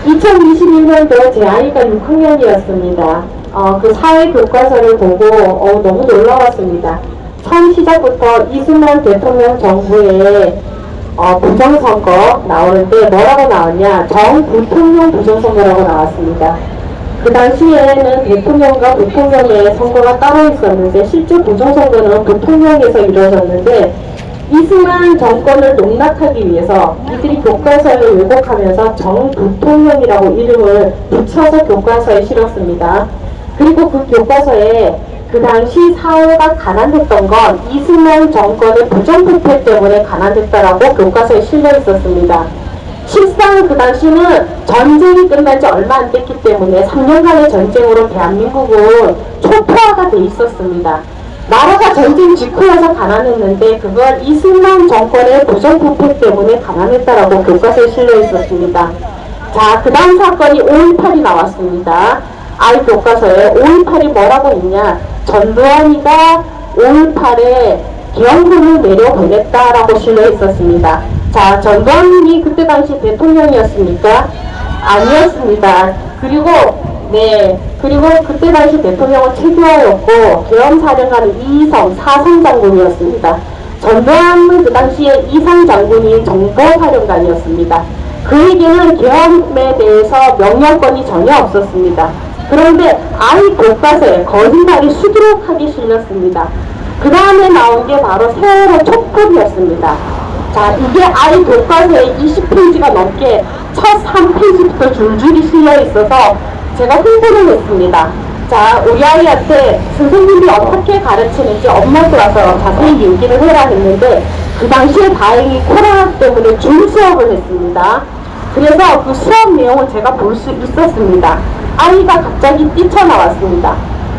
2021년도 제 아이가 6학년이었습니다. 그 사회교과서를 보고 너무 놀라웠습니다. 처음 시작부터 이승만 대통령 정부의 부정선거 나오는데 뭐라고 나왔냐? 정부통령 부정선거라고 나왔습니다. 그 당시에는 대통령과 부통령의 선거가 따로 있었는데 실제 부정선거는 부통령에서 이루어졌는데 이승만 정권을 농락하기 위해서 이들이 교과서를 왜곡하면서 정부통령이라고 이름을 붙여서 교과서에 실었습니다. 그리고 그 교과서에 그 당시 사회가 가난했던 건 이승만 정권의 부정부패 때문에 가난했다라고 교과서에 실려 있었습니다. 실상 그 당시는 전쟁이 끝난 지 얼마 안 됐기 때문에 3년간의 전쟁으로 대한민국은 초토화가 돼 있었습니다. 나라가 전쟁 직후여서 가난했는데 그걸 이승만 정권의 부정부패 때문에 가난했다라고 교과서에 실려 있었습니다. 자, 그 다음 사건이 5.18이 나왔습니다. 아이 교과서에 5.18이 뭐라고 있냐? 전두환이가 5.18에 기원군을 내려보냈다라고 실려 있었습니다. 자, 전두환님이 그때 당시 대통령이었습니까? 아니었습니다. 그리고 그때 당시 대통령은 최규하였고 계엄사령관은 이희성 사상장군이었습니다. 전두환은 그 당시에 이상 장군이 정보사령관이었습니다. 그에게는 계엄에 대해서 명령권이 전혀 없었습니다. 그런데 아이 교과서에 거짓말이 수두룩하게 실렸습니다. 그 다음에 나온 게 바로 세월호 촛불이었습니다. 자, 이게 아이 교과서에 20페이지가 넘게 첫 3페이지부터 줄줄이 실려 있어서 제가 홍보를 했습니다. 자, 우리 아이한테 선생님이 어떻게 가르치는지 엄마한테 와서 자세히 얘기를 해라 했는데 그 당시에 다행히 코로나 때문에 줌 수업을 했습니다. 그래서 그 수업 내용을 제가 볼 수 있었습니다. 아이가 갑자기 뛰쳐나왔습니다.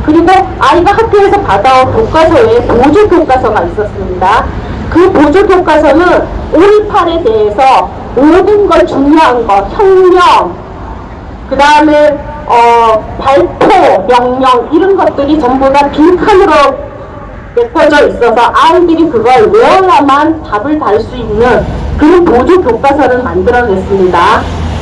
그리고 아이가 학교에서 받아온 교과서에 보조 교과서가 있었습니다. 그 보조 교과서는 5.18에 대해서 모든 걸 중요한 것, 혁명, 그 다음에 발표, 명령 이런 것들이 전부 다 빈칸으로 메꿔져 있어서 아이들이 그걸 외워야만 답을 달 수 있는 그런 보조 교과서를 만들어냈습니다.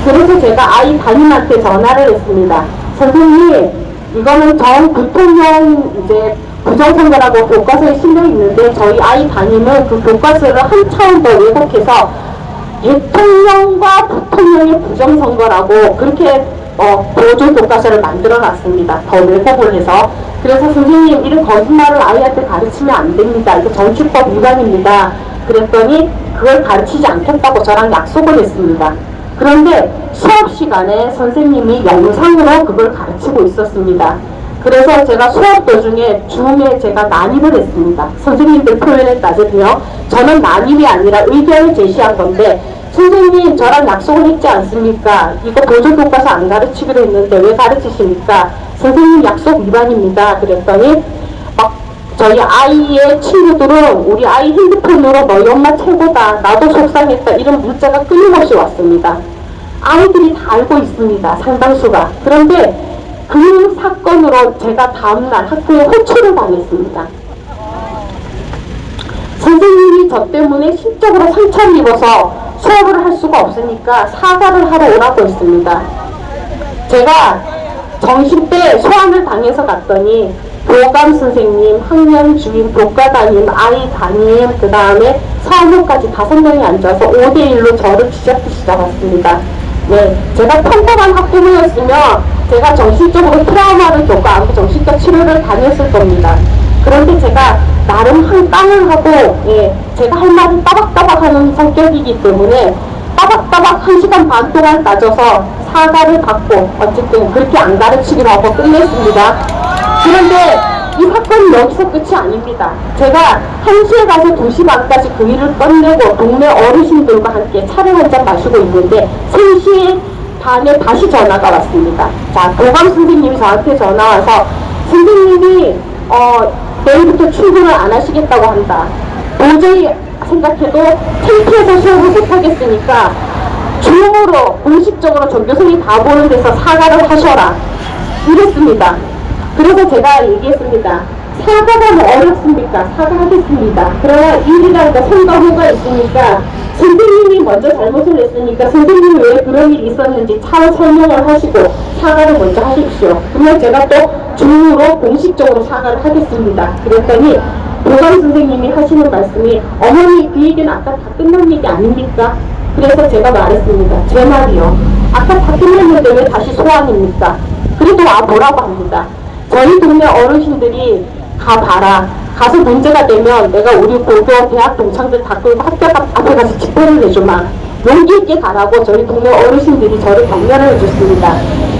그래서 제가 아이 담임한테 전화를 했습니다. 선생님, 이거는 정부통령 이제 부정선거라고 교과서에 실려 있는데 저희 아이 담임은 그 교과서를 한 차원 더 왜곡해서 대통령과 부통령의 부정선거라고 그렇게 보조 교과서를 만들어 놨습니다. 더 왜곡을 해서. 그래서 선생님, 이런 거짓말을 아이한테 가르치면 안 됩니다. 이거 정치법 위반입니다. 그랬더니 그걸 가르치지 않겠다고 저랑 약속을 했습니다. 그런데 수업 시간에 선생님이 영상으로 그걸 가르치고 있었습니다. 그래서 제가 수업 도중에 줌에 제가 난입을 했습니다. 선생님들 표현에 따지면 저는 난입이 아니라 의견을 제시한 건데 선생님, 저랑 약속을 했지 않습니까? 이거 보조교과서 안 가르치기로 했는데 왜 가르치십니까? 선생님, 약속 위반입니다. 그랬더니 저희 아이의 친구들은 우리 아이 핸드폰으로 너희 엄마 최고다, 나도 속상했다, 이런 문자가 끊임없이 왔습니다. 아이들이 다 알고 있습니다. 상당수가. 그런데 그 사건으로 제가 다음날 학교에 호출을 당했습니다. 선생님이 저 때문에 심적으로 상처를 입어서 수업을 할 수가 없으니까 사과를 하러 오라고 했습니다. 제가 정시 때 소환을 당해서 갔더니 교감 선생님, 학년 주임, 교과 담임, 아이 담임, 그 다음에 사무까지 5명이 앉아서 5대1로 저를 쥐잡듯이 잡았습니다. 네, 제가 평범한 학부모였으면 제가 정신적으로 트라우마를 겪고 아무 정신적 치료를 다녔을 겁니다. 그런데 제가 나름 한땅을 하고, 제가 할 말은 따박따박 하는 성격이기 때문에 따박따박 1시간 반 동안 따져서 사과를 받고 어쨌든 그렇게 안 가르치기로 하고 끝냈습니다. 그런데 이 사건이 여기서 끝이 아닙니다. 제가 1시에 가서 2시 반까지 그 일을 끝내고 동네 어르신들과 함께 차를 한잔 마시고 있는데 3시 반에 다시 전화가 왔습니다. 자, 교감 선생님이 저한테 전화 와서 선생님이 내일부터 출근을 안 하시겠다고 한다. 도저히 생각해도 창피해서 수업을 못하겠으니까 줌으로 공식적으로 전교생이 다 보는 데서 사과를 하셔라. 이랬습니다. 그래서 제가 얘기했습니다. 사과가 뭐 어렵습니까? 사과하겠습니다. 그러나 일이라는 거 생각 후가 있으니까 선생님이 먼저 잘못을 했으니까 선생님이 왜 그런 일이 있었는지 잘 설명을 하시고 사과를 먼저 하십시오. 그러면 제가 또 중으로 공식적으로 사과를 하겠습니다. 그랬더니 교감 선생님이 하시는 말씀이 어머니 그 얘기는 아까 다 끝난 얘기 아닙니까? 그래서 제가 말했습니다. 제 말이요. 아까 다 끝났는데 왜 다시 소환입니까? 그래도 와보라고 합니다. 저희 동네 어르신들이 가봐라. 가서 문제가 되면 내가 우리 고교 대학 동창들 다 끌고 학교 앞에 가서 집회를 내주마. 용기 있게 가라고 저희 동네 어르신들이 저를 격려를 해줬습니다.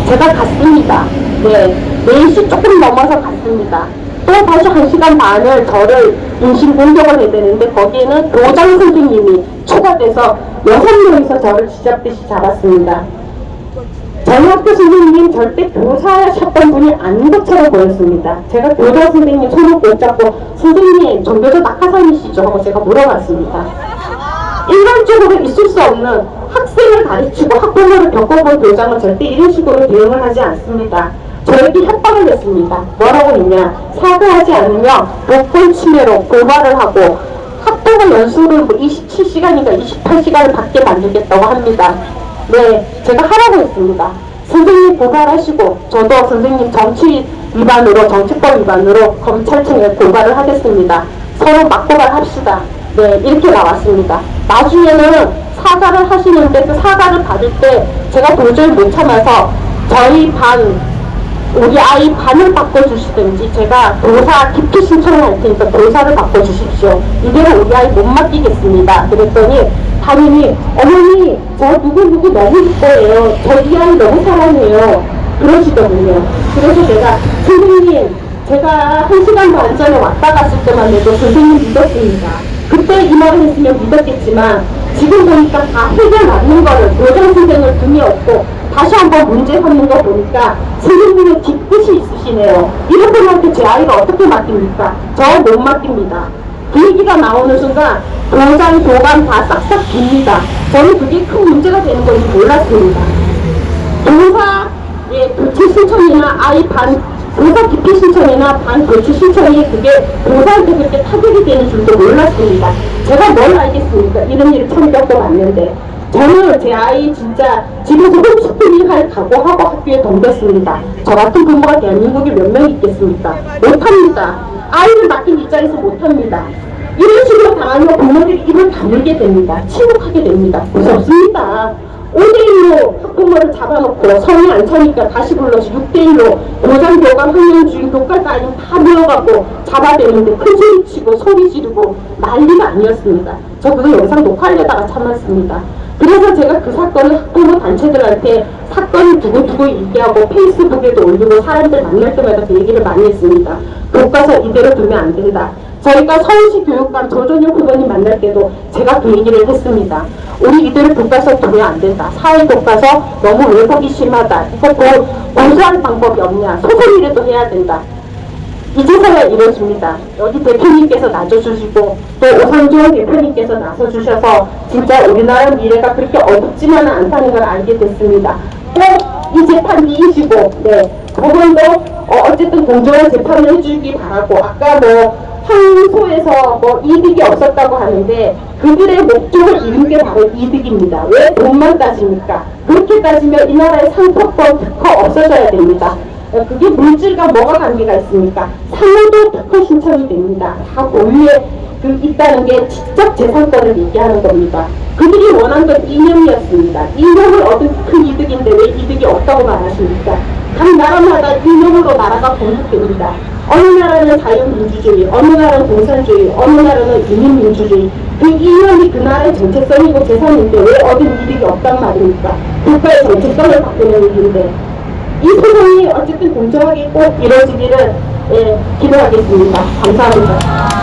제가 갔습니다. 네, 4시 조금 넘어서 갔습니다. 또 다시 1시간 반을 저를 인신 공격을 해야 되는데 거기에는 교장 선생님이 추가돼서 6명이서 저를 쥐잡듯이 잡았습니다. 저희 학교 선생님 절대 교사셨던 분이 아닌 것처럼 보였습니다. 제가 교장 선생님 손을 꼭 잡고 선생님 종교적 낙하산이시죠? 하고 제가 물어봤습니다. 일반적으로 있을 수 없는 학생을 가르치고 학부모를 겪어본 교장은 절대 이런 식으로 대응을 하지 않습니다. 저에게 협박을 했습니다. 뭐라고 했냐? 사과하지 않으면 복권 침해로 고발을 하고 학부모 연수를 27시간인가 28시간을 받게 만들겠다고 합니다. 네, 제가 하라고 했습니다. 선생님 고발하시고 저도 선생님 정치 위반으로 정치법 위반으로 검찰청에 고발을 하겠습니다. 서로 맞고발합시다. 네, 이렇게 나왔습니다. 나중에는 사과를 하시는데 그 사과를 받을 때 제가 도저히 못 참아서 저희 반 우리 아이 반을 바꿔주시든지 제가 교사 기피 신청을 할 테니까 교사를 바꿔주십시오. 이대로 우리 아이 못 맡기겠습니다. 그랬더니 당연히 어머니 저 누구 너무 이뻐해요. 저 이 아이 너무 사랑해요. 그러시더군요. 그래서 제가 선생님 제가 1시간 반 전에 왔다 갔을 때만 해도 선생님 믿었습니다. 그때 이 말을 했으면 믿었겠지만 지금 보니까 다 해결 맞는 거를 교장 선생을 등에 업고 다시 한번 문제 삼는 거 보니까 선생님의 뒷끝이 있으시네요. 이런 분한테 제 아이가 어떻게 맡깁니까? 저 못 맡깁니다. 그 얘기가 나오는 순간 교장, 교감 다 싹싹 빕니다. 저는 그게 큰 문제가 되는 건지 몰랐습니다. 교사의 교체 신청이나 아이 반 교사 기피 신청이나 반 교체 신청이 그게 교사한테 그렇게 타격이 되는 줄도 몰랐습니다. 제가 뭘 알겠습니까? 이런 일을 처음 겪어봤는데 저는 제 아이 진짜 집에서 홈스쿨링 할 각오하고 학교에 덤볐습니다. 저 같은 부모가 대한민국에 몇 명 있겠습니까? 못합니다. 아이를 맡긴 입장에서 못합니다. 이런 식으로 당하면 부모들이 입을 다물게 됩니다. 침묵하게 됩니다. 무섭습니다. 5대1로 학부모를 잡아놓고 성이 안 차니까 다시 불러서 6대1로 교장, 교감, 학년, 주임, 교과가 아니면 다 모여갖고 잡아대는데 큰 소리 치고 소리 지르고 난리가 아니었습니다. 저 그거 영상 녹화하려다가 참았습니다. 그래서 제가 그 사건을 학부모 단체들한테 사건을 두고두고 얘기하고 페이스북에도 올리고 사람들 만날 때마다 그 얘기를 많이 했습니다. 교과서 이대로 두면 안 된다. 저희가 서울시 교육감 조전혁 후보님 만날 때도 제가 그 얘기를 했습니다. 우리 이대로 교과서 두면 안 된다. 사회 교과서 너무 왜곡이 심하다. 이거 고소할 방법이 없냐. 소송이라도 해야 된다. 이제서야 이뤄집니다. 여기 대표님께서 나서주시고 또 오상조원 대표님께서 나서주셔서 진짜 우리나라 미래가 그렇게 어둡지만은 않다는 걸 알게 됐습니다. 꼭 이 재판 이기시고 네, 법원도 어쨌든 공정한 재판을 해주기 바라고 아까 항소에서 이득이 없었다고 하는데 그들의 목적을 이룬 게 바로 이득입니다. 왜 돈만 따집니까? 그렇게 따지면 이 나라의 상표권 특허 없어져야 됩니다. 그게 물질과 뭐가 관계가 있습니까? 상호도 특허 신청이 됩니다. 다 고유에 있다는 게 지적 재산권을 얘기하는 겁니다. 그들이 원한 건 이념이었습니다. 이념을 얻은 큰 이득인데 왜 이득이 없다고 말하십니까? 각 나라마다 이념으로 나라가 건국됩니다. 어느 나라는 자유민주주의, 어느 나라는 공산주의, 어느 나라는 이민민주주의. 그 이념이 그 나라의 정체성이고 재산인데 왜 얻은 이득이 없단 말입니까? 국가의 정체성을 바꾸는 일인데 이 소송이 어쨌든 공정하게 꼭 이루어지기를 기도하겠습니다. 감사합니다.